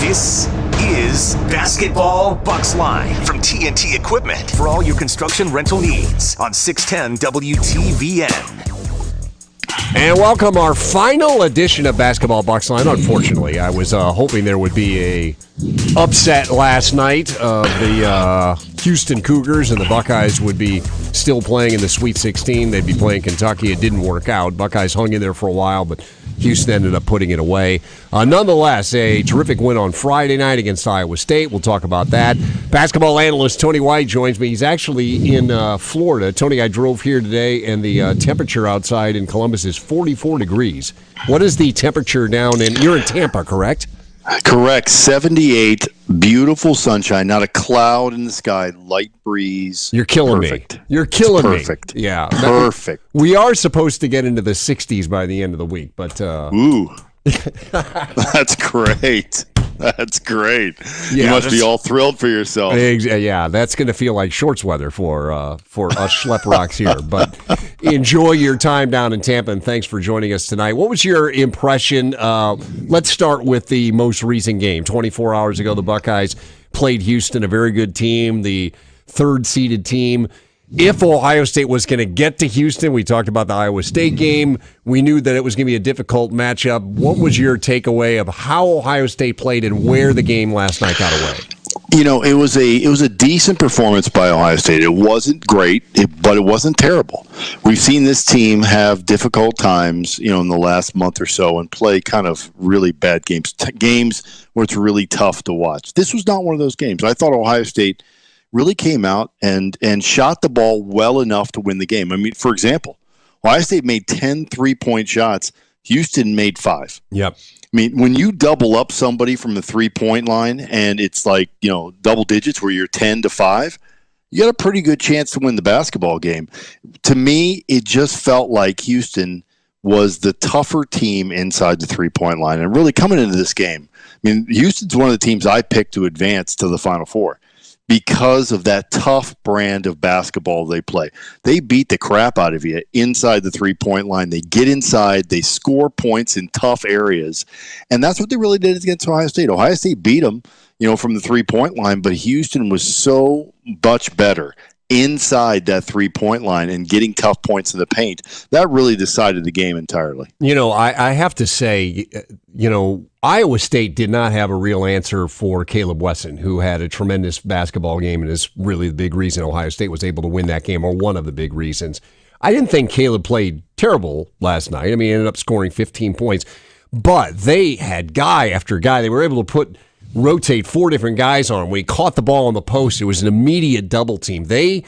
This is Basketball Bucksline from TNT Equipment for all your construction rental needs on 610 WTVN. And welcome our final edition of Basketball Bucksline. Unfortunately, I was hoping there would be a upset last night of the Houston Cougars and the Buckeyes would be still playing in the Sweet 16. They'd be playing Kentucky. It didn't work out. Buckeyes hung in there for a while, but Houston ended up putting it away. Nonetheless, a terrific win on Friday night against Iowa State. We'll talk about that. Basketball analyst Tony White joins me. He's actually in Florida. Tony, I drove here today, and the temperature outside in Columbus is 44 degrees. What is the temperature down in – you're in Tampa, correct? Correct. 78, beautiful sunshine, not a cloud in the sky, light breeze. You're killing me. You're killing me. Perfect. Yeah. Perfect. We are supposed to get into the 60s by the end of the week, but ooh. That's great. That's great. Yeah, you must be all thrilled for yourself. Yeah, that's going to feel like shorts weather for us schlep rocks here. But enjoy your time down in Tampa, and thanks for joining us tonight. What was your impression? Let's start with the most recent game. 24 hours ago, the Buckeyes played Houston, a very good team, the third-seeded team. If Ohio State was going to get to Houston, we talked about the Iowa State game. We knew that it was going to be a difficult matchup. What was your takeaway of how Ohio State played and where the game last night got away? You know, it was a decent performance by Ohio State. It wasn't great, but it wasn't terrible. We've seen this team have difficult times, in the last month or so and play kind of really bad games, games where it's really tough to watch. This was not one of those games. I thought Ohio State really came out and shot the ball well enough to win the game. I mean, for example, Ohio State made 10 3-point shots. Houston made 5. Yep. I mean, when you double up somebody from the 3-point line and it's like, double digits where you're 10-5, you got a pretty good chance to win the basketball game. To me, it just felt like Houston was the tougher team inside the 3-point line. And really coming into this game, I mean, Houston's one of the teams I picked to advance to the Final Four, because of that tough brand of basketball they play. They beat the crap out of you inside the 3-point line. They get inside. They score points in tough areas. And that's what they really did against Ohio State. Ohio State beat them, from the 3-point line, but Houston was so much better inside that 3-point line and getting tough points in the paint. That really decided the game entirely. I have to say, Iowa State did not have a real answer for Caleb Wesson, who had a tremendous basketball game and is really the big reason Ohio State was able to win that game, or one of the big reasons. I didn't think Caleb played terrible last night. I mean, he ended up scoring 15 points, but they had guy after guy. They were able to rotate 4 different guys on him. When he caught the ball on the post, it was an immediate double team. They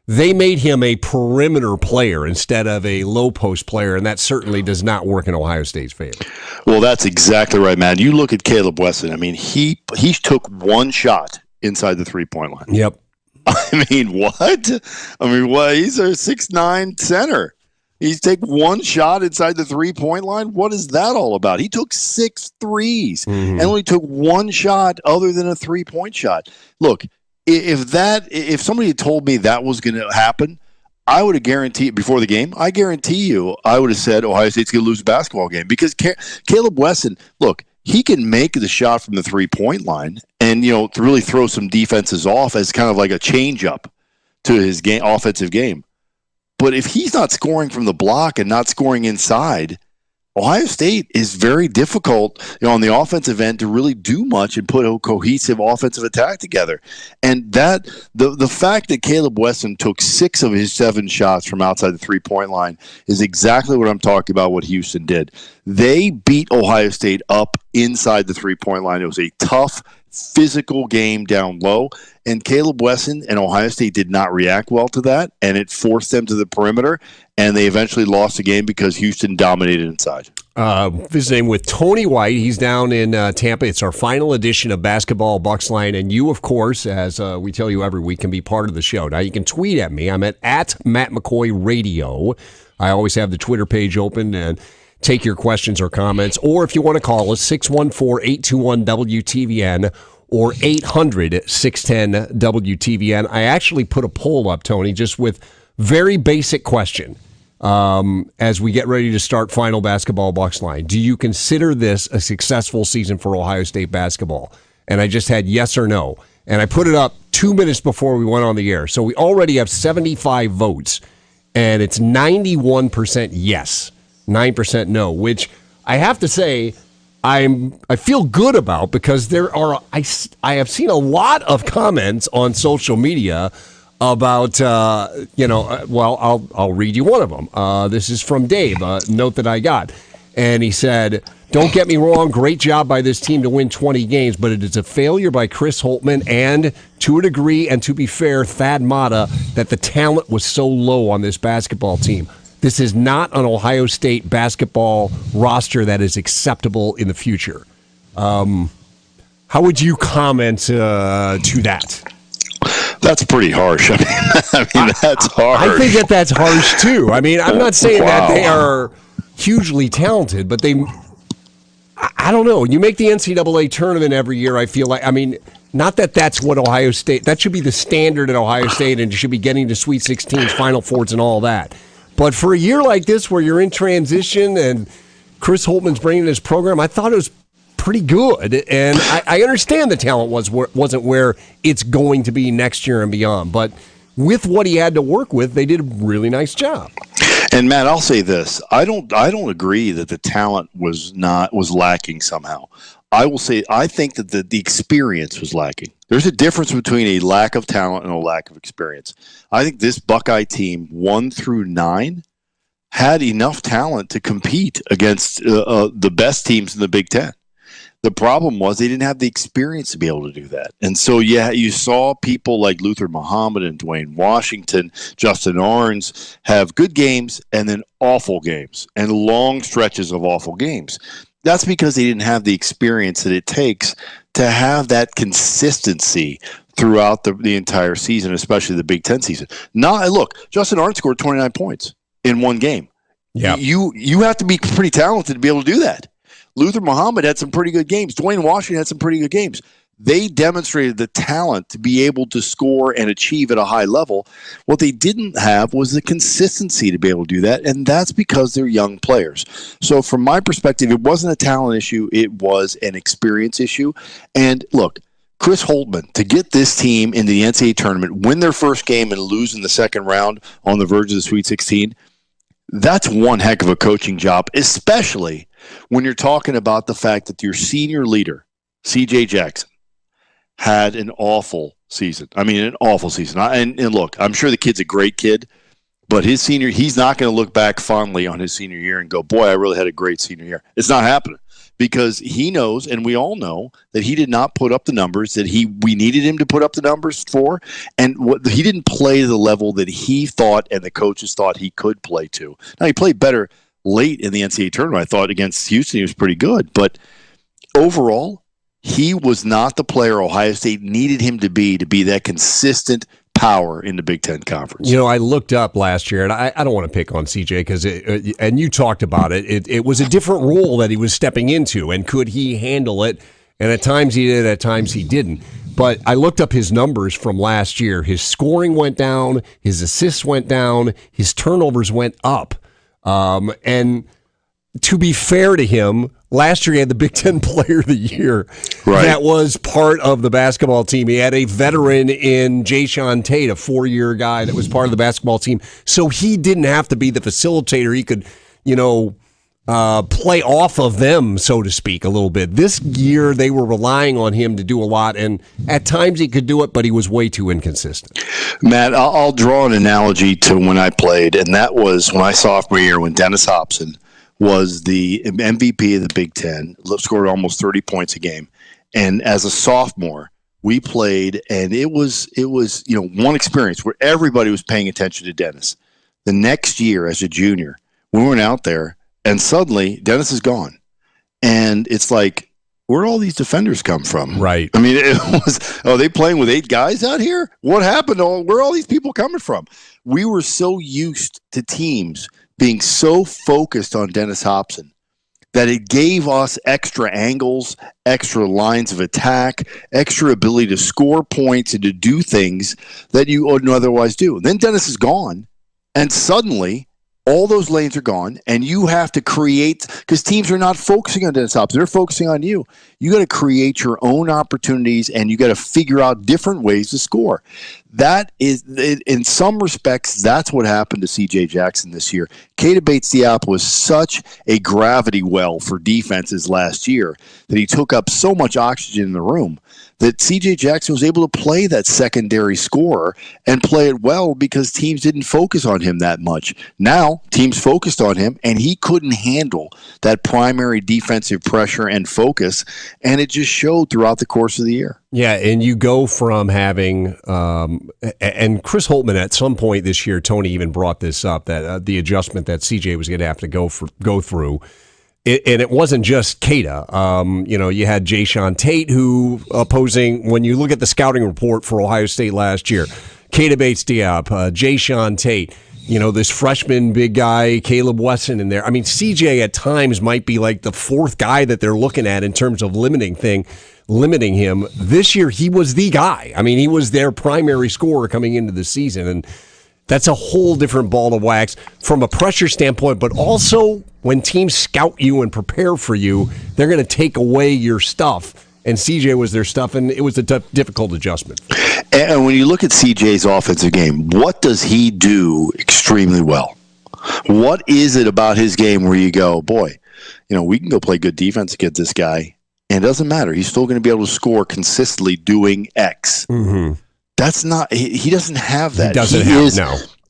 made him a perimeter player instead of a low post player, and that certainly does not work in Ohio State's favor. Well, that's exactly right, man. You look at Caleb Wesson. I mean, he took one shot inside the 3-point line. Yep. I mean, what? He's a 6'9" center. He's take one shot inside the 3-point line. What is that all about? He took 6 threes and only took one shot other than a 3-point shot. Look, if somebody had told me that was going to happen, I would have guaranteed before the game. I guarantee you, I would have said Ohio State's going to lose a basketball game, because Caleb Wesson, look, he can make the shot from the 3-point line and to really throw some defenses off as kind of like a change up to his offensive game. But if he's not scoring from the block and not scoring inside, Ohio State is very difficult on the offensive end to really do much and put a cohesive offensive attack together. And that the fact that Caleb Wesson took 6 of his 7 shots from outside the 3-point line is exactly what I'm talking about, what Houston did. They beat Ohio State up inside the 3-point line. It was a tough, physical game down low, and Caleb Wesson and Ohio State did not react well to that, and it forced them to the perimeter, and they eventually lost the game because Houston dominated inside. Visiting with Tony White. He's down in Tampa. It's our final edition of Basketball Bucksline, and you, of course, as we tell you every week, can be part of the show. Now, you can tweet at me. I'm at Matt McCoy Radio. I always have the Twitter page open and take your questions or comments, or if you want to call us, 614-821-WTVN or 800-610-WTVN. I actually put a poll up, Tony, just with very basic question. as we get ready to start Final Basketball Bucksline. Do you consider this a successful season for Ohio State basketball? And I just had yes or no. And I put it up 2 minutes before we went on the air. So we already have 75 votes, and it's 91% yes, 9% no, which I have to say I feel good about, because I have seen a lot of comments on social media about, well, I'll read you one of them. This is from Dave, a note that I got. And he said, don't get me wrong, great job by this team to win 20 games, but it is a failure by Chris Holtmann and, to a degree, and to be fair, Thad Matta, that the talent was so low on this basketball team. This is not an Ohio State basketball roster that is acceptable in the future. How would you comment to that? That's pretty harsh. I mean, that's harsh. I think that's harsh, too. I mean, I'm not saying that they are hugely talented, but I don't know. You make the NCAA tournament every year, I feel like. I mean, not that that's what Ohio State, that should be the standard at Ohio State, and you should be getting to Sweet 16s, Final Fours, and all that. But for a year like this where you're in transition and Chris Holtmann's bringing his program, I thought it was pretty good. And I understand the talent wasn't where it's going to be next year and beyond. But with what he had to work with, they did a really nice job. And Matt, I'll say this: I don't agree that the talent was lacking somehow. I will say I think that the experience was lacking. There's a difference between a lack of talent and a lack of experience. I think this Buckeye team, 1 through 9, had enough talent to compete against the best teams in the Big Ten. The problem was they didn't have the experience to be able to do that. And so, yeah, you saw people like Luther Muhammad and Dwayne Washington, Justin Arns have good games and then awful games and long stretches of awful games. That's because they didn't have the experience that it takes to have that consistency throughout the entire season, especially the Big Ten season. Look, Justin Arndt scored 29 points in one game. Yeah, you have to be pretty talented to be able to do that. Luther Muhammad had some pretty good games. Dwayne Washington had some pretty good games. They demonstrated the talent to be able to score and achieve at a high level. What they didn't have was the consistency to be able to do that, and that's because they're young players. So from my perspective, it wasn't a talent issue. It was an experience issue. And look, Chris Holtmann, to get this team into the NCAA tournament, win their first game and lose in the second round on the verge of the Sweet 16, that's one heck of a coaching job, especially when you're talking about the fact that your senior leader, C.J. Jackson, had an awful season. I mean, an awful season. And look, I'm sure the kid's a great kid, but he's not going to look back fondly on his senior year and go, boy, I really had a great senior year. It's not happening, because he knows, and we all know, that he did not put up the numbers that we needed him to put up the numbers for, and he didn't play to the level that he thought and the coaches thought he could play to. Now, he played better late in the NCAA tournament. I thought against Houston he was pretty good, but overall, he was not the player Ohio State needed him to be that consistent power in the Big Ten Conference. You know, I looked up last year, and I don't want to pick on CJ because, and you talked about it. It was a different role that he was stepping into, and could he handle it? And at times he did, at times he didn't. But I looked up his numbers from last year. His scoring went down, his assists went down, his turnovers went up. And to be fair to him, last year he had the Big Ten Player of the Year. Right. That was part of the basketball team. He had a veteran in Jayshawn Tate, a 4-year guy that was part of the basketball team. So he didn't have to be the facilitator. He could, play off of them, so to speak, a little bit. This year they were relying on him to do a lot, and at times he could do it, but he was way too inconsistent. Matt, I'll draw an analogy to when I played, and that was when I sophomore year when Dennis Hobson was the MVP of the Big Ten, scored almost 30 points a game. And as a sophomore, we played, and it was one experience where everybody was paying attention to Dennis. The next year, as a junior, we went out there, and suddenly Dennis is gone. And it's like, where'd all these defenders come from? Right. I mean, it was, are they playing with 8 guys out here? What happened? Where are all these people coming from? We were so used to teams being so focused on Dennis Hobson that it gave us extra angles, extra lines of attack, extra ability to score points and to do things that you wouldn't otherwise do. And then Dennis is gone, and suddenly all those lanes are gone, and you have to create, because teams are not focusing on Dennis Hopkins. They're focusing on you. You got to create your own opportunities, and you got to figure out different ways to score. That is, in some respects, that's what happened to C.J. Jackson this year. Keita Bates-Diop was such a gravity well for defenses last year that he took up so much oxygen in the room that C.J. Jackson was able to play that secondary scorer and play it well because teams didn't focus on him that much. Now, teams focused on him, and he couldn't handle that primary defensive pressure and focus, and it just showed throughout the course of the year. Yeah, and you go from having and Chris Holtmann at some point this year, Tony even brought this up, that the adjustment that CJ was going to have to go through. And it wasn't just Keita. You had Jayshawn Tate, who opposing, when you look at the scouting report for Ohio State last year, Keita Bates-Diop, Jayshawn Tate, this freshman big guy, Caleb Wesson in there. I mean, CJ at times might be like the fourth guy that they're looking at in terms of limiting him. This year, he was the guy. I mean, he was their primary scorer coming into the season, and that's a whole different ball to wax from a pressure standpoint, but also when teams scout you and prepare for you, they're going to take away your stuff. And CJ was their stuff, and it was a difficult adjustment. And when you look at CJ's offensive game, what does he do extremely well? What is it about his game where you go, boy, we can go play good defense against this guy, and it doesn't matter. He's still going to be able to score consistently doing X. Mm-hmm. That's not. He doesn't have that.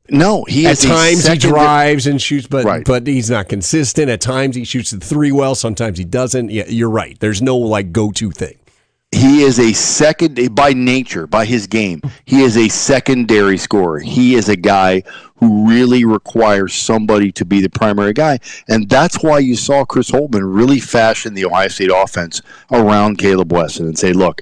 No, he at times he drives and shoots, but right. But he's not consistent. At times he shoots the three well. Sometimes he doesn't. Yeah, you're right. There's no go-to thing. He is a second by nature, by his game. He is a secondary scorer. He is a guy who really requires somebody to be the primary guy, and that's why you saw Chris Holtmann really fashion the Ohio State offense around Caleb Wesson and say, look,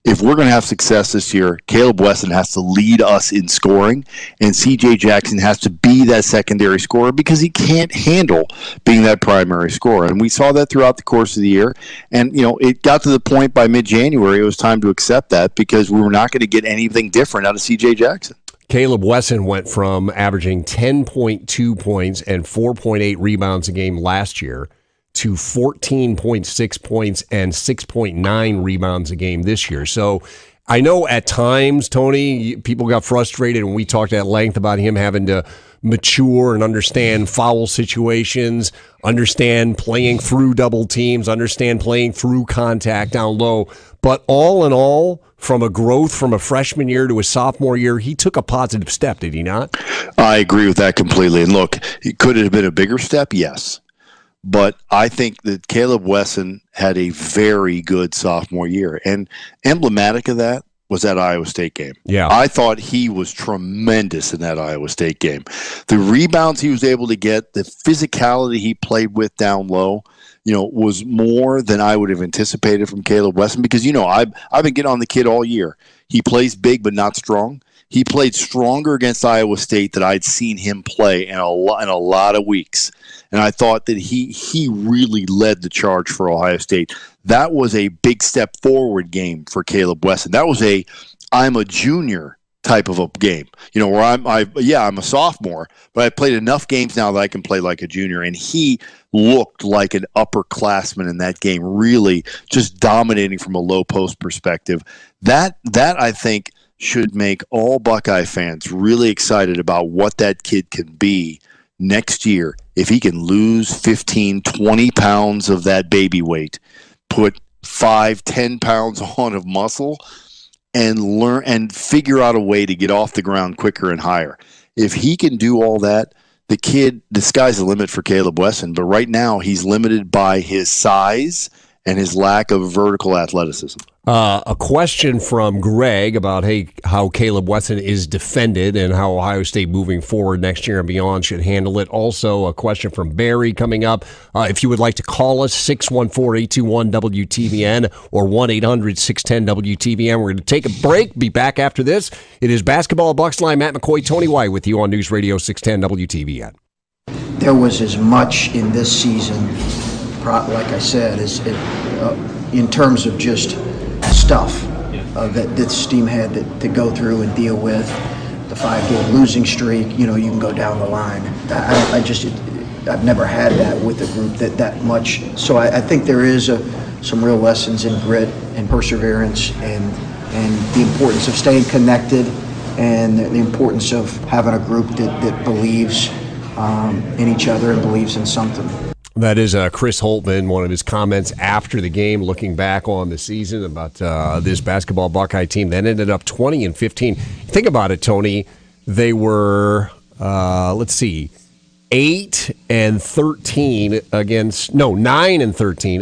if we're going to have success this year, Caleb Wesson has to lead us in scoring, and C.J. Jackson has to be that secondary scorer because he can't handle being that primary scorer. And we saw that throughout the course of the year. And, it got to the point by mid-January it was time to accept that because we were not going to get anything different out of C.J. Jackson. Caleb Wesson went from averaging 10.2 points and 4.8 rebounds a game last year to 14.6 points and 6.9 rebounds a game this year. So I know at times, Tony, people got frustrated when we talked at length about him having to mature and understand foul situations, understand playing through double teams, understand playing through contact down low. But all in all, from a growth from a freshman year to a sophomore year, he took a positive step, did he not? I agree with that completely. And look, could it have been a bigger step? Yes. But I think that Caleb Wesson had a very good sophomore year. And emblematic of that was that Iowa State game. Yeah. I thought he was tremendous in that Iowa State game. The rebounds he was able to get, the physicality he played with down low, was more than I would have anticipated from Caleb Wesson because, I've been getting on the kid all year. He plays big but not strong. He played stronger against Iowa State than I'd seen him play in a lot of weeks. And I thought that he really led the charge for Ohio State. That was a big step forward game for Caleb Wesson. That was I'm a junior type of a game, where I'm a sophomore, but I played enough games now that I can play like a junior. And he looked like an upperclassman in that game, really just dominating from a low post perspective. That I think should make all Buckeye fans really excited about what that kid can be next year if he can lose 15, 20 pounds of that baby weight, put 5, 10 pounds on of muscle, and learn and figure out a way to get off the ground quicker and higher. If he can do all that, the sky's the limit for Caleb Wesson. But right now, he's limited by his size and his lack of vertical athleticism. A question from Greg about how Caleb Wesson is defended and how Ohio State moving forward next year and beyond should handle it. Also, a question from Barry coming up. If you would like to call us, 614-821-WTVN or 1-800-610-WTVN. We're going to take a break. Be back after this. It is Basketball Bucksline. Matt McCoy, Tony White with you on News Radio 610 WTVN. There was as much in this season, like I said, as in terms of just stuff that this team had to go through and deal with. the 5-game losing streak. You know, you can go down the line. I've never had that with a group that much. So I think there is some real lessons in grit and perseverance and the importance of staying connected and the importance of having a group that believes in each other and believes in something. That is Chris Holtman, one of his comments after the game, looking back on the season about this basketball Buckeye team that ended up 20-15. Think about it, Tony. They were, 9-13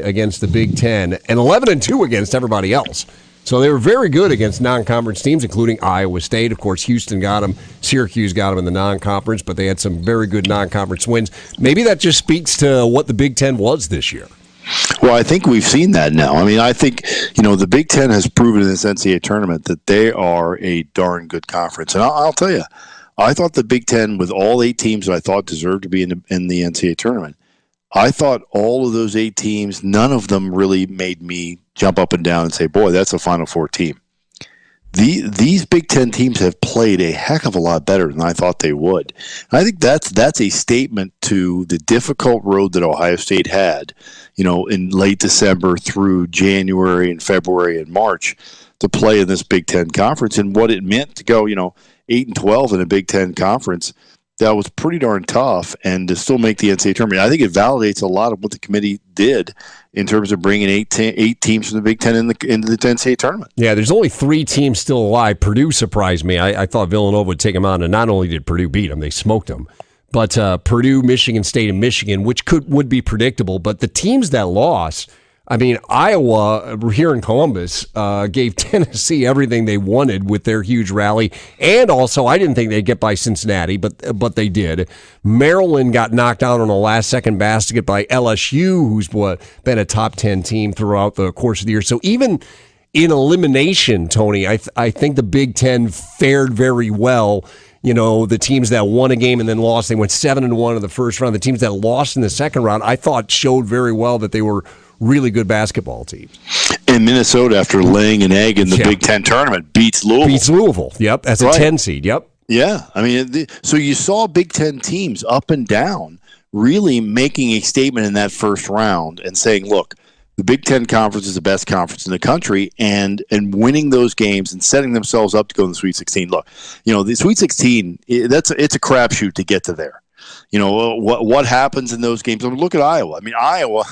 against the Big Ten, and 11-2 against everybody else. So they were very good against non-conference teams, including Iowa State. Of course, Houston got them. Syracuse got them in the non-conference, but they had some very good non-conference wins. Maybe that just speaks to what the Big Ten was this year. Well, I think we've seen that now. I mean, I think, the Big Ten has proven in this NCAA tournament that they are a darn good conference. And I'll tell you, I thought the Big Ten, with all 8 teams that I thought deserved to be in the NCAA tournament, I thought all of those 8 teams, none of them really made me jump up and down and say, boy, that's a Final Four team. These Big Ten teams have played a heck of a lot better than I thought they would. And I think that's a statement to the difficult road that Ohio State had, in late December through January and February and March to play in this Big Ten conference, and what it meant to go, 8-12 in a Big Ten conference. That was pretty darn tough, and to still make the NCAA tournament, I think it validates a lot of what the committee did in terms of bringing 8 teams from the Big Ten into the NCAA tournament. Yeah, there's only 3 teams still alive. Purdue surprised me. I thought Villanova would take them on, and not only did Purdue beat them, they smoked them. But Purdue, Michigan State, and Michigan, which would be predictable. But the teams that lost, Iowa here in Columbus gave Tennessee everything they wanted with their huge rally, and also I didn't think they'd get by Cincinnati, but they did. Maryland got knocked out on a last-second basket by LSU, who's been a top 10 team throughout the course of the year. So even in elimination, Tony, I think the Big Ten fared very well. The teams that won a game and then lost, they went 7-1 in the first round. The teams that lost in the second round, I thought showed very well that they were really good basketball teams. And Minnesota, after laying an egg in the Big Ten tournament, beats Louisville. Yep, as a 10 seed. Yep. Yeah, so you saw Big Ten teams up and down really making a statement in that first round and saying, look, the Big Ten Conference is the best conference in the country, and winning those games and setting themselves up to go in the Sweet 16. Look, the Sweet 16, it's a crapshoot to get to there. What happens in those games? Look at Iowa. Iowa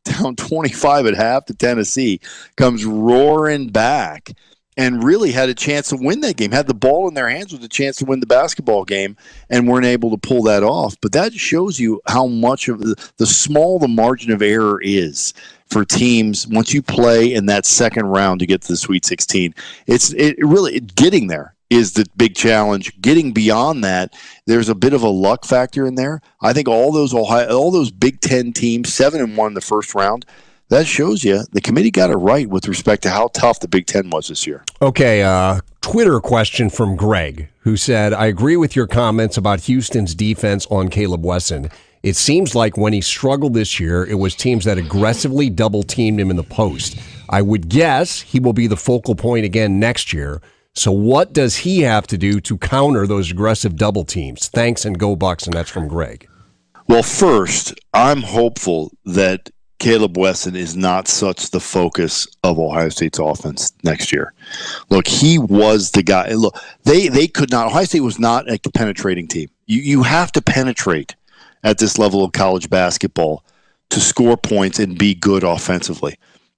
down 25 at half to Tennessee comes roaring back and really had a chance to win that game, had the ball in their hands with a chance to win the basketball game, and weren't able to pull that off. But that shows you how much of the small the margin of error is for teams once you play in that second round to get to the Sweet 16. Getting there is the big challenge. Getting beyond that, there's a bit of a luck factor in there. I think all those Big Ten teams, 7-1 in the first round, that shows you the committee got it right with respect to how tough the Big Ten was this year. Okay, Twitter question from Greg, who said, I agree with your comments about Houston's defense on Caleb Wesson. It seems like when he struggled this year, it was teams that aggressively double-teamed him in the post. I would guess he will be the focal point again next year. So what does he have to do to counter those aggressive double teams? Thanks, and go Bucks, and that's from Greg. Well, first, I'm hopeful that Caleb Wesson is not such the focus of Ohio State's offense next year. Look, he was the guy. Look, they could not. Ohio State was not a penetrating team. You have to penetrate at this level of college basketball to score points and be good offensively.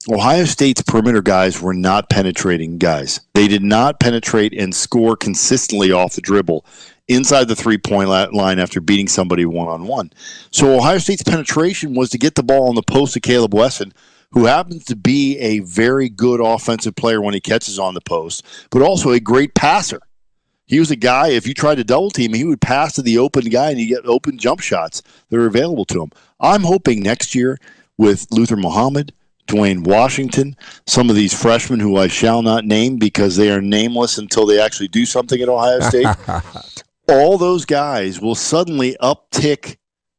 Ohio State's perimeter guys were not penetrating guys. They did not penetrate and score consistently off the dribble inside the three-point line after beating somebody one-on-one. So Ohio State's penetration was to get the ball on the post of Caleb Wesson, who happens to be a very good offensive player when he catches on the post, but also a great passer. He was a guy, if you tried to double team, he would pass to the open guy and you get open jump shots that are available to him. I'm hoping next year with Luther Muhammad, Dwayne Washington, some of these freshmen who I shall not name because they are nameless until they actually do something at Ohio State, all those guys will suddenly uptick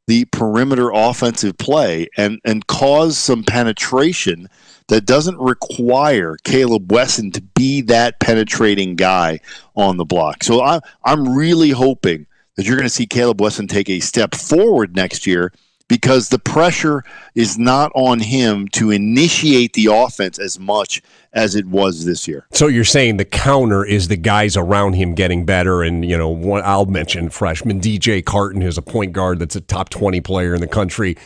the perimeter offensive play and cause some penetration that doesn't require Caleb Wesson to be that penetrating guy on the block. So I'm really hoping that you're going to see Caleb Wesson take a step forward next year, because the pressure is not on him to initiate the offense as much as it was this year. So you're saying the counter is the guys around him getting better, and I'll mention freshman DJ Carton, who's a point guard that's a top 20 player in the country.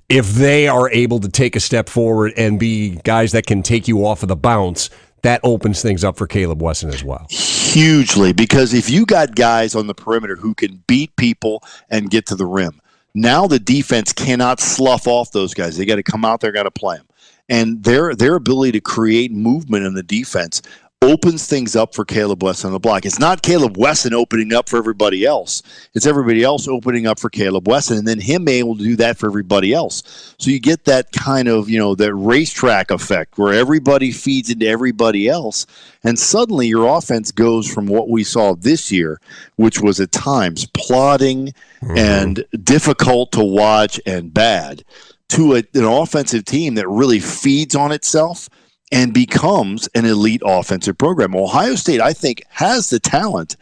If they are able to take a step forward and be guys that can take you off of the bounce, that opens things up for Caleb Wesson as well. Hugely, because if you got guys on the perimeter who can beat people and get to the rim, now the defense cannot slough off those guys. They got to come out there, got to play them. And their ability to create movement in the defense opens things up for Caleb Wesson on the block. It's not Caleb Wesson opening up for everybody else. It's everybody else opening up for Caleb Wesson, and then him able to do that for everybody else. So you get that kind of, that racetrack effect where everybody feeds into everybody else, and suddenly your offense goes from what we saw this year, which was at times plodding and difficult to watch and bad, to an offensive team that really feeds on itself and becomes an elite offensive program. Ohio State, I think, has the talent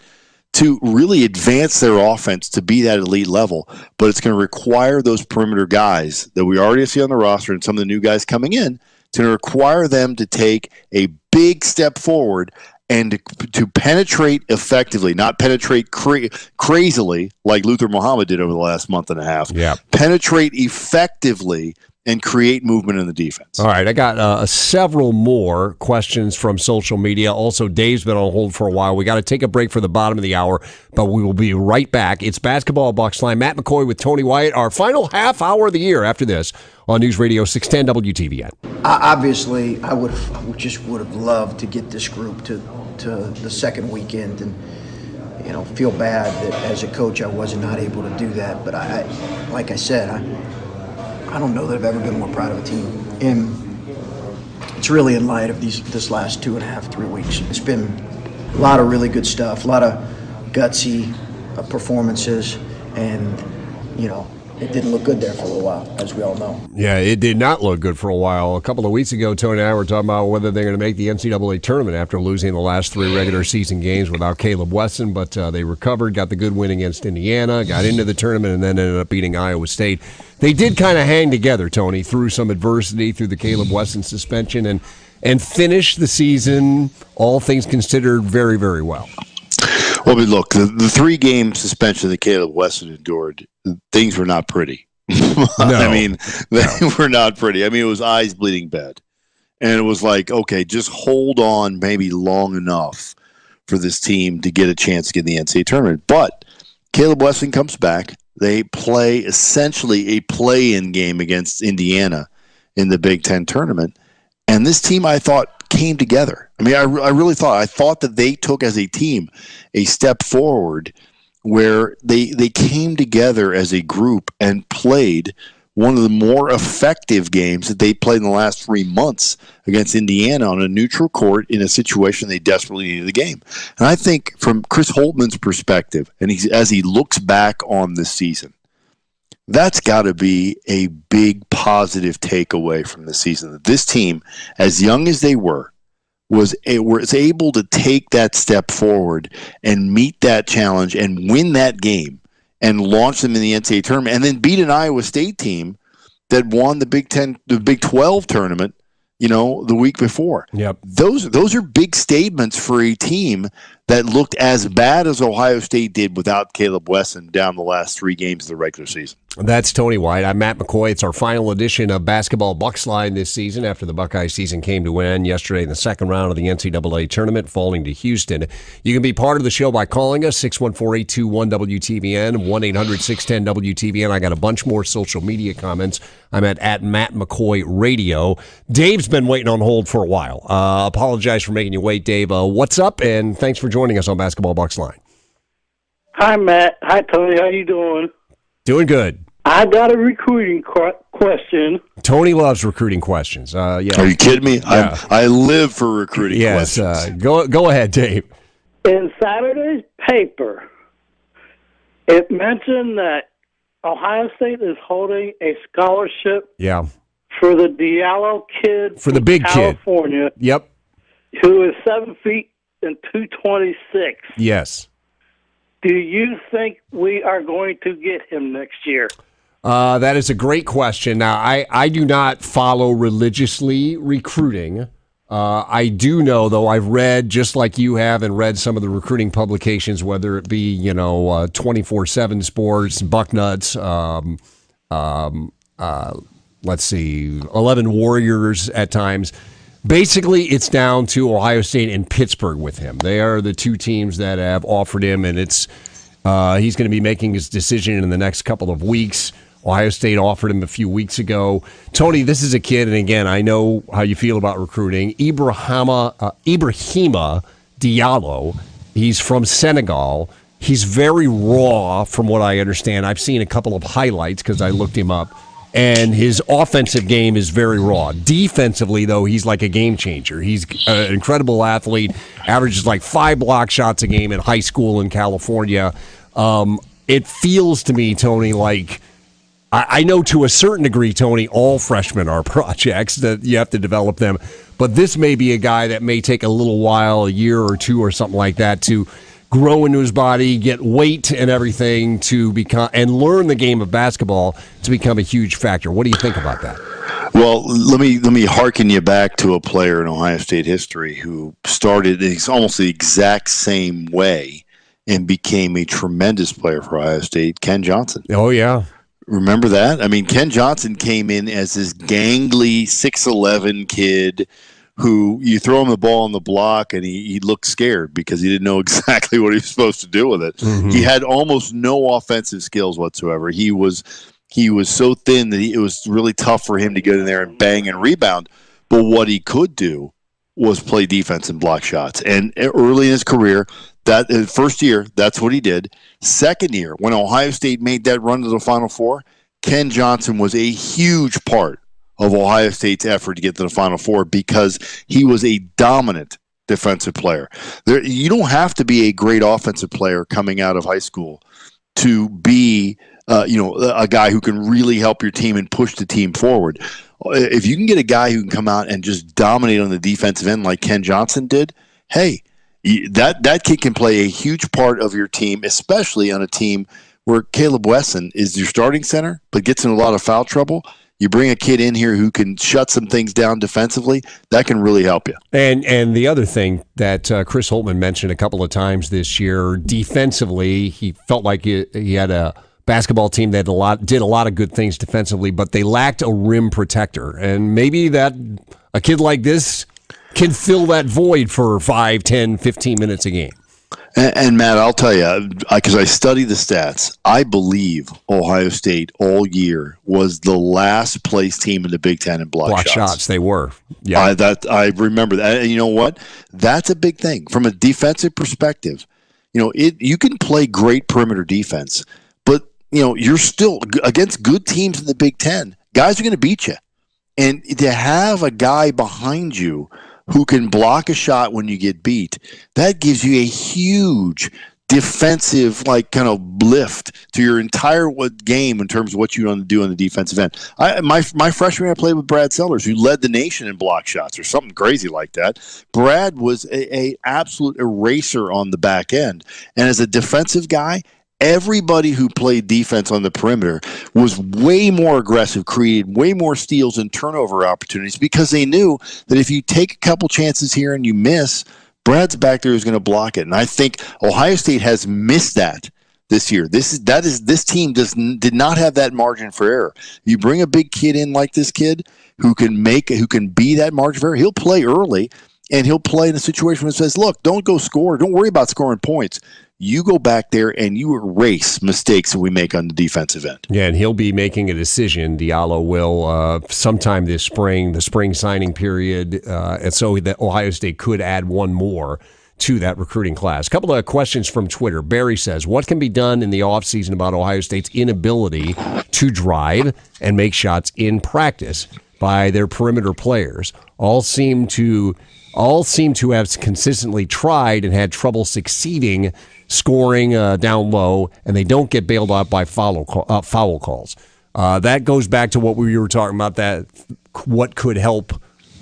to really advance their offense to be that elite level, but it's going to require those perimeter guys that we already see on the roster and some of the new guys coming in to require them to take a big step forward and to penetrate effectively, not penetrate crazily like Luther Muhammad did over the last month and a half. Yeah. Penetrate effectively and create movement in the defense. All right, I got several more questions from social media. Also, Dave's been on hold for a while. We got to take a break for the bottom of the hour, but we will be right back. It's Basketball Bucksline. Matt McCoy with Tony Wyatt, our final half hour of the year after this on News Radio 610 WTVN. Obviously, I would have loved to get this group to the second weekend and feel bad that as a coach I was not able to do that. But like I said, I don't know that I've ever been more proud of a team. And it's really in light of this last 2.5, 3 weeks. It's been a lot of really good stuff, a lot of gutsy performances, and it didn't look good there for a little while, as we all know. Yeah, it did not look good for a while. A couple of weeks ago, Tony and I were talking about whether they're going to make the NCAA tournament after losing the last 3 regular season games without Caleb Wesson, but they recovered, got the good win against Indiana, got into the tournament, and then ended up beating Iowa State. They did kind of hang together, Tony, through some adversity, through the Caleb Wesson suspension, and finished the season, all things considered, very, very well. Well, but look, the 3-game suspension that Caleb Wesson endured, things were not pretty. No. I mean, they were not pretty. I mean, it was eyes bleeding bad. And it was like, okay, just hold on maybe long enough for this team to get a chance to get in the NCAA tournament. But Caleb Wesson comes back. They play essentially a play-in game against Indiana in the Big Ten tournament. And this team, I thought, came together. I mean, I really thought that they took as a team a step forward where they came together as a group and played one of the more effective games that they played in the last 3 months against Indiana on a neutral court in a situation they desperately needed the game. And I think from Chris Holtman's perspective, and as he looks back on this season, that's got to be a big positive takeaway from the season. That this team, as young as they were able to take that step forward and meet that challenge and win that game and launch them in the NCAA tournament, and then beat an Iowa State team that won the Big 12 tournament, the week before. Yep. Those are big statements for a team that looked as bad as Ohio State did without Caleb Wesson down the last 3 games of the regular season. That's Tony White. I'm Matt McCoy. It's our final edition of Basketball Bucksline this season after the Buckeye season came to an end yesterday in the second round of the NCAA tournament, falling to Houston. You can be part of the show by calling us, 614-821-WTVN, 1-800-610-WTVN. I got a bunch more social media comments. I'm at Matt McCoy Radio. Dave's been waiting on hold for a while. Apologize for making you wait, Dave. What's up? And thanks for joining us on Basketball Bucksline. Hi, Matt. Hi, Tony. How you doing? Doing good. I got a recruiting question. Tony loves recruiting questions. Yeah. Are you kidding me? Yeah. I live for recruiting questions. Go ahead, Dave. In Saturday's paper, it mentioned that Ohio State is holding a scholarship For the Diallo kid For the big California, kid. Yep. who is 7 feet and 226. Yes. Do you think we are going to get him next year? That is a great question. Now, I do not follow religiously recruiting. I do know, though, I've read, just like you have, and read some of the recruiting publications, whether it be, 24/7 Sports, Bucknuts, let's see, 11 Warriors at times. Basically, it's down to Ohio State and Pittsburgh with him. They are the two teams that have offered him, and he's going to be making his decision in the next couple of weeks. Ohio State offered him a few weeks ago. Tony, this is a kid, and again, I know how you feel about recruiting. Ibrahima Diallo, he's from Senegal. He's very raw, from what I understand. I've seen a couple of highlights because I looked him up, and his offensive game is very raw. Defensively, though, he's like a game changer. He's an incredible athlete, averages like 5 block shots a game in high school in California. It feels to me, Tony, like I know to a certain degree, Tony, all freshmen are projects that you have to develop them. But this may be a guy that may take a little while, a year or two or something like that, to grow into his body, get weight and everything to become, and learn the game of basketball to become a huge factor. What do you think about that? Well, let me hearken you back to a player in Ohio State history who started almost the exact same way and became a tremendous player for Ohio State, Ken Johnson. Oh, yeah. Remember that? I mean, Ken Johnson came in as this gangly 6'11" kid who you throw him the ball on the block and he looked scared because he didn't know exactly what he was supposed to do with it. Mm-hmm. He had almost no offensive skills whatsoever. He was so thin that it was really tough for him to get in there and bang and rebound. But what he could do was play defense and block shots. And early in his career, that first year, that's what he did. Second year, when Ohio State made that run to the Final Four, Ken Johnson was a huge part of Ohio State's effort to get to the Final Four because he was a dominant defensive player. You don't have to be a great offensive player coming out of high school to be a guy who can really help your team and push the team forward. If you can get a guy who can come out and just dominate on the defensive end like Ken Johnson did, hey, that kid can play a huge part of your team, especially on a team where Caleb Wesson is your starting center but gets in a lot of foul trouble. You bring a kid in here who can shut some things down defensively, that can really help you. And the other thing that Chris Holtmann mentioned a couple of times this year, defensively, he felt like he had a basketball team that did a lot of good things defensively, but they lacked a rim protector. And maybe that a kid like this can fill that void for 5, 10, 15 minutes a game. And Matt, I'll tell you, because I study the stats, I believe Ohio State all year was the last place team in the Big Ten in block shots. They were. Yeah, I remember that. And you know what? That's a big thing from a defensive perspective. You can play great perimeter defense, but you're still against good teams in the Big Ten. Guys are going to beat you, and to have a guy behind you who can block a shot when you get beat, that gives you a huge defensive kind of lift to your entire game in terms of what you want to do on the defensive end. My freshman, I played with Brad Sellers, who led the nation in block shots or something crazy like that. Brad was a absolute eraser on the back end. And as a defensive guy, everybody who played defense on the perimeter was way more aggressive, created way more steals and turnover opportunities because they knew that if you take a couple chances here and you miss, Brad's back there is going to block it. And I think Ohio State has missed that this year. This team did not have that margin for error. You bring a big kid in like this kid who can be that margin for error. He'll play early, and he'll play in a situation where it says, look, don't go score. Don't worry about scoring points. You go back there and you erase mistakes that we make on the defensive end. Yeah, and he'll be making a decision. Diallo will sometime this spring, the spring signing period, and so that Ohio State could add one more to that recruiting class. A couple of questions from Twitter. Barry says, what can be done in the offseason about Ohio State's inability to drive and make shots in practice by their perimeter players? All seem to have consistently tried and had trouble succeeding scoring down low, and they don't get bailed out by foul calls. That goes back to what we were talking about, that what could help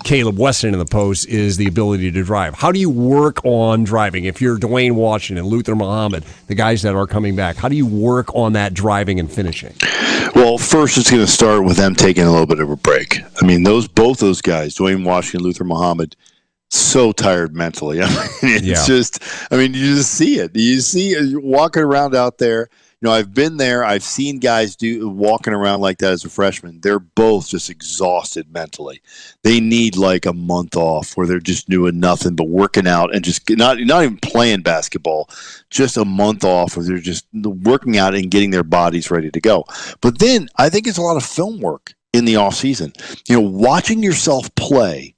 Caleb Weston in the post is the ability to drive. How do you work on driving? If you're Dwayne Washington, Luther Muhammad, the guys that are coming back, how do you work on that driving and finishing? Well, first it's going to start with them taking a little bit of a break. I mean, both those guys, Dwayne Washington, Luther Muhammad, so tired mentally. I mean, it's just, you just see it. You see it walking around out there. I've been there. I've seen guys walking around like that as a freshman. They're both just exhausted mentally. They need like a month off where they're just doing nothing but working out and just not even playing basketball, just a month off where they're just working out and getting their bodies ready to go. But then I think it's a lot of film work in the off season. Watching yourself play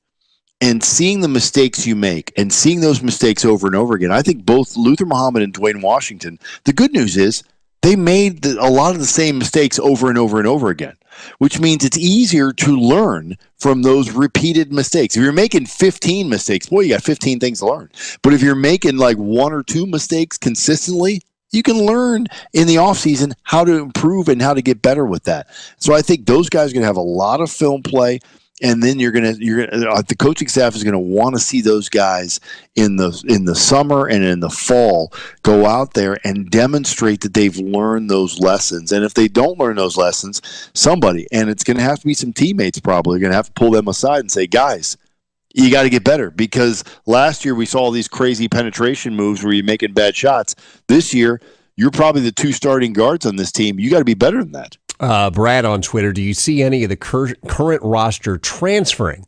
and seeing the mistakes you make and seeing those mistakes over and over again. I think both Luther Muhammad and Dwayne Washington, the good news is they made a lot of the same mistakes over and over and over again, which means it's easier to learn from those repeated mistakes. If you're making 15 mistakes, boy, you got 15 things to learn. But if you're making like 1 or 2 mistakes consistently, you can learn in the offseason how to improve and how to get better with that. So I think those guys are going to have a lot of film play. And then the coaching staff is going to want to see those guys in the summer and in the fall go out there and demonstrate that they've learned those lessons. And if they don't learn those lessons, somebody, and it's going to have to be some teammates probably, going to have to pull them aside and say, guys, you got to get better, because last year we saw these crazy penetration moves where you're making bad shots. This year, you're probably the 2 starting guards on this team. You got to be better than that. Brad on Twitter, do you see any of the current roster transferring?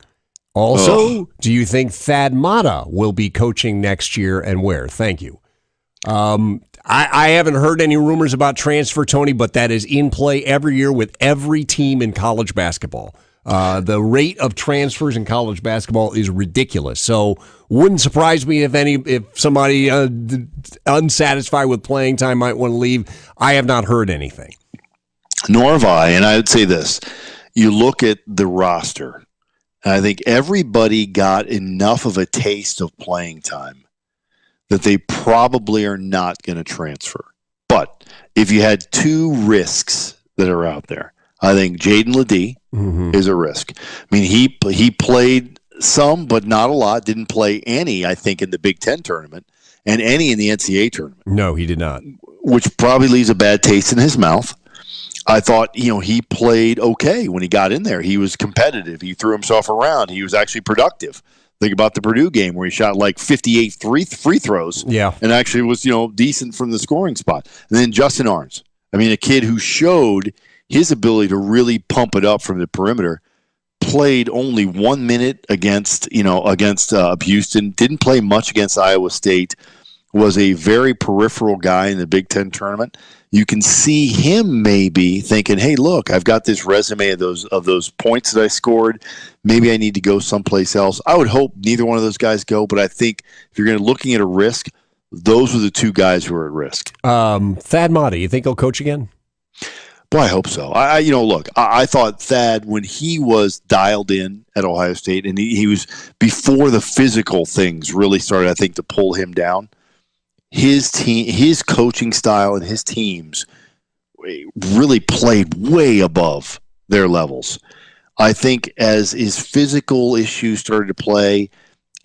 Also, do you think Thad Matta will be coaching next year, and where? Thank you. I haven't heard any rumors about transfer, Tony, but that is in play every year with every team in college basketball. The rate of transfers in college basketball is ridiculous. So wouldn't surprise me if somebody unsatisfied with playing time might want to leave. I have not heard anything. Nor have I, and I would say this. You look at the roster, and I think everybody got enough of a taste of playing time that they probably are not going to transfer. But if you had 2 risks that are out there, I think Jaden Ledee is a risk. I mean, he played some, but not a lot. Didn't play any, I think, in the Big Ten tournament and any in the NCAA tournament. No, he did not. Which probably leaves a bad taste in his mouth. I thought, he played okay when he got in there. He was competitive. He threw himself around. He was actually productive. Think about the Purdue game where he shot like 58 free throws. Yeah. And actually was, decent from the scoring spot. And then Justin Arns. A kid who showed his ability to really pump it up from the perimeter. Played only 1 minute against Houston. Didn't play much against Iowa State. Was a very peripheral guy in the Big Ten tournament. You can see him maybe thinking, hey, look, I've got this resume of those points that I scored. Maybe I need to go someplace else. I would hope neither one of those guys go, but I think if you're looking at a risk, those are the 2 guys who are at risk. Thad Matta, you think he'll coach again? Boy, I hope so. I thought Thad, when he was dialed in at Ohio State, and he was before the physical things really started, I think, to pull him down. His team, his coaching style, and his teams really played way above their levels. I think as his physical issues started to play,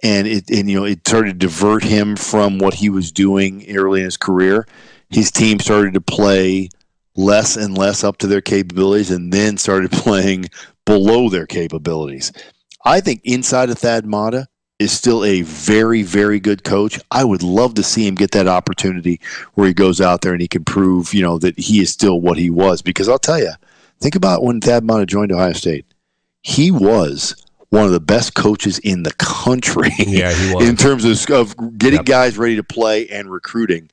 and it started to divert him from what he was doing early in his career, his team started to play less and less up to their capabilities, and then started playing below their capabilities. I think inside of Thad Matta is still a very, very good coach. I would love to see him get that opportunity where he goes out there and he can prove, that he is still what he was. Because I'll tell you, think about when Thad Matta joined Ohio State. He was one of the best coaches in the country. Yeah, he was. In terms of getting guys ready to play and recruiting.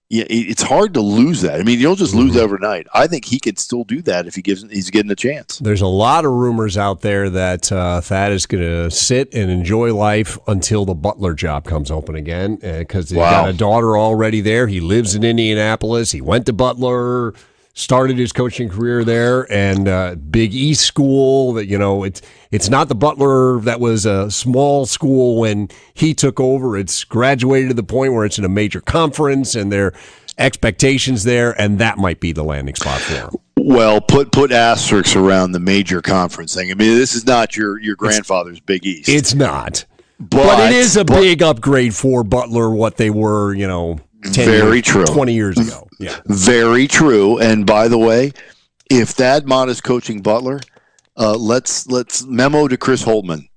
Yeah, it's hard to lose that. You don't just lose overnight. I think he can still do that if he's getting a chance. There's a lot of rumors out there that Thad is going to sit and enjoy life until the Butler job comes open again, because he's got a daughter already there. He lives in Indianapolis. He went to Butler, started his coaching career there, and Big East school. That it's not the Butler that was a small school when he took over. It's graduated to the point where it's in a major conference, and they're expectations there, and that might be the landing spot for him. Well, put asterisks around the major conference thing. I mean, this is not your grandfather's Big East. It's not. But it is a big upgrade for Butler, what they were, 20 years ago. Yeah. Very true. And by the way, if Thad Matta is coaching Butler, let's memo to Chris Holtmann.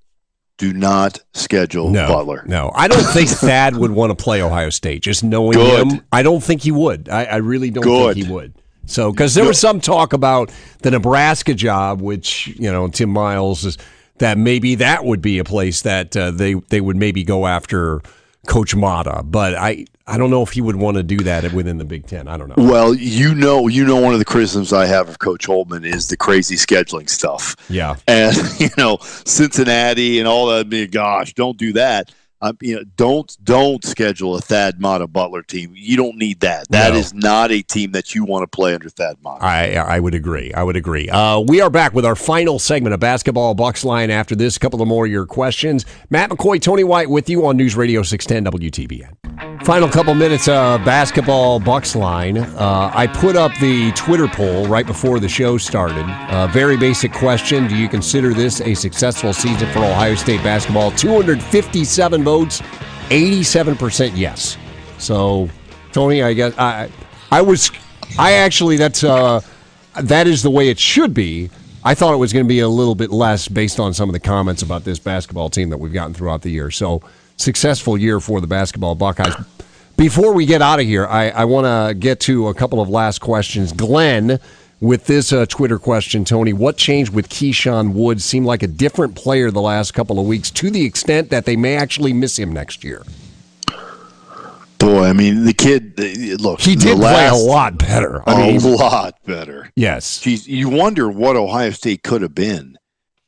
Do not schedule Butler. No, I don't think Thad would want to play Ohio State. Just knowing him, I don't think he would. I really don't think he would. So, because there was some talk about the Nebraska job, which, Tim Miles is, that maybe that would be a place that they would maybe go after Coach Mata. But I don't know if he would want to do that within the Big Ten. I don't know. Well, one of the criticisms I have of Coach Holtmann is the crazy scheduling stuff. Yeah. And, Cincinnati and all that, gosh, don't do that. Don't schedule a Thad Matta Butler team. You don't need that. That is not a team that you want to play under Thad Matta. I would agree. We are back with our final segment of Basketball Bucksline after this. A couple of more of your questions. Matt McCoy, Tony White with you on News Radio 610 WTBN. Final couple minutes of Basketball Bucksline. I put up the Twitter poll right before the show started. Very basic question. Do you consider this a successful season for Ohio State basketball? 257 votes, 87% yes. So, Tony, I guess that is the way it should be. I thought it was going to be a little bit less based on some of the comments about this basketball team that we've gotten throughout the year. So, successful year for the basketball Buckeyes. Before we get out of here, I want to get to a couple of last questions. Glenn, with this Twitter question, Tony, what changed with Keyshawn Woods? Seemed like a different player the last couple of weeks to the extent that they may actually miss him next year. Boy, I mean, the kid, look. He did play a lot better. A lot better. Yes. Geez, you wonder what Ohio State could have been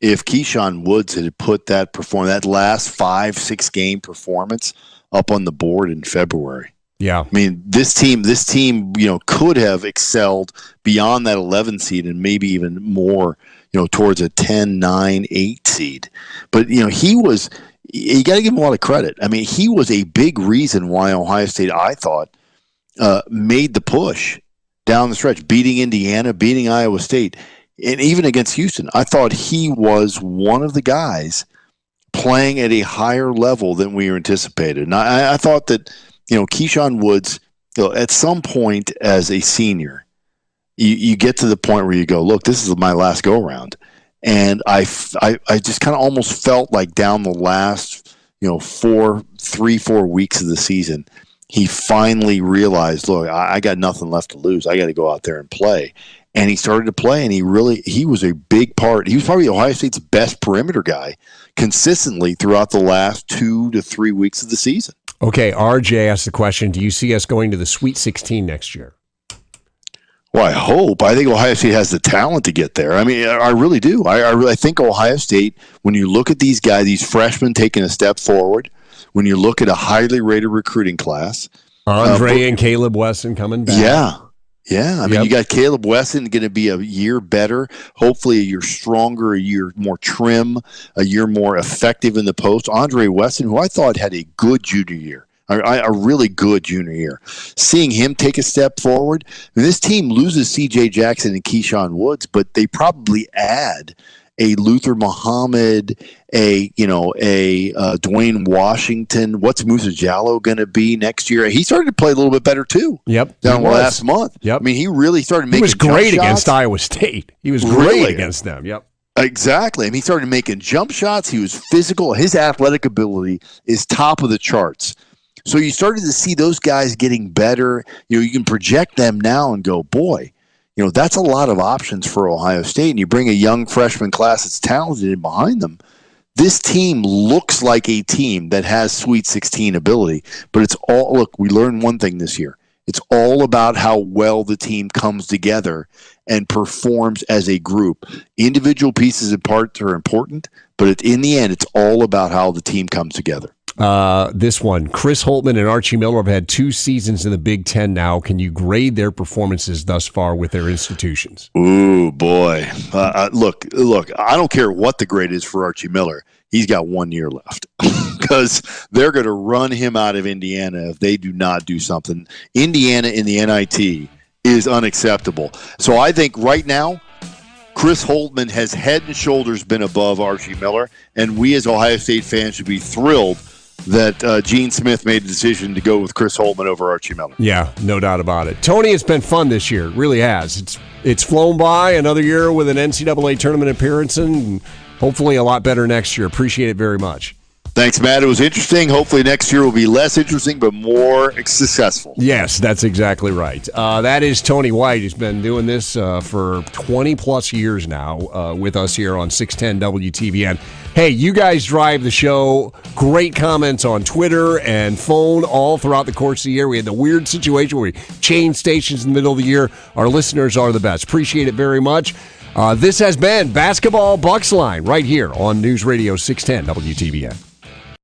if Keyshawn Woods had put that last 5-6 game performance up on the board in February. Yeah. I mean, this team, could have excelled beyond that 11 seed and maybe even more, towards a 10, 9, 8 seed. But, you got to give him a lot of credit. I mean, he was a big reason why Ohio State, I thought, made the push down the stretch, beating Indiana, beating Iowa State, and even against Houston. I thought he was one of the guys playing at a higher level than we were anticipated. And I thought that, Keyshawn Woods, at some point as a senior, you get to the point where you go, look, this is my last go-around. And I just kind of almost felt like down the last, 4 weeks of the season, he finally realized, look, I got nothing left to lose. I got to go out there and play. And he started to play, and he was a big part. He was probably Ohio State's best perimeter guy consistently throughout the last 2 to 3 weeks of the season. Okay, RJ asked the question, do you see us going to the Sweet 16 next year? Well, I hope. I think Ohio State has the talent to get there. I mean, I really do. I really think Ohio State, when you look at these guys, these freshmen taking a step forward, when you look at a highly rated recruiting class. Andre and Caleb Wesson coming back. Yeah. I mean, you got Caleb Wesson going to be a year better, hopefully a year stronger, a year more trim, a year more effective in the post. Andre Wesson, who I thought had a good junior year, a really good junior year. Seeing him take a step forward, this team loses C.J. Jackson and Keyshawn Woods, but they probably add a Luther Muhammad, a Dwayne Washington. What's Musa Jallow going to be next year? He started to play a little bit better too. Yep, down last month. Yep, I mean, he really started making. He was great jump against shots. Iowa State. He was great against them. Yep. Exactly. I mean, he started making jump shots. He was physical. His athletic ability is top of the charts. So you started to see those guys getting better. You can project them now and go, boy, that's a lot of options for Ohio State. And you bring a young freshman class that's talented in behind them. This team looks like a team that has Sweet 16 ability, but it's all, look, we learned one thing this year. It's all about how well the team comes together and performs as a group. Individual pieces and parts are important, but in the end, it's all about how the team comes together. This one, Chris Holtmann and Archie Miller have had 2 seasons in the Big Ten now. Can you grade their performances thus far with their institutions? Ooh, boy. Look, I don't care what the grade is for Archie Miller. he's got 1 year left because they're going to run him out of Indiana if they do not do something. Indiana in the NIT is unacceptable. So I think right now, Chris Holtmann has head and shoulders been above Archie Miller, and we as Ohio State fans should be thrilled that Gene Smith made the decision to go with Chris Holtmann over Archie Miller. Yeah, no doubt about it. Tony, it's been fun this year. It really has. It's flown by. Another year with an NCAA tournament appearance, and hopefully a lot better next year. Appreciate it very much. Thanks, Matt. It was interesting. Hopefully next year will be less interesting, but more successful. Yes, that's exactly right. That is Tony White. He's been doing this for 20-plus years now with us here on 610 WTVN. Hey, you guys drive the show. Great comments on Twitter and phone all throughout the course of the year. We had the weird situation where we changed stations in the middle of the year. Our listeners are the best. Appreciate it very much. This has been Basketball Bucksline right here on News Radio 610 WTVN.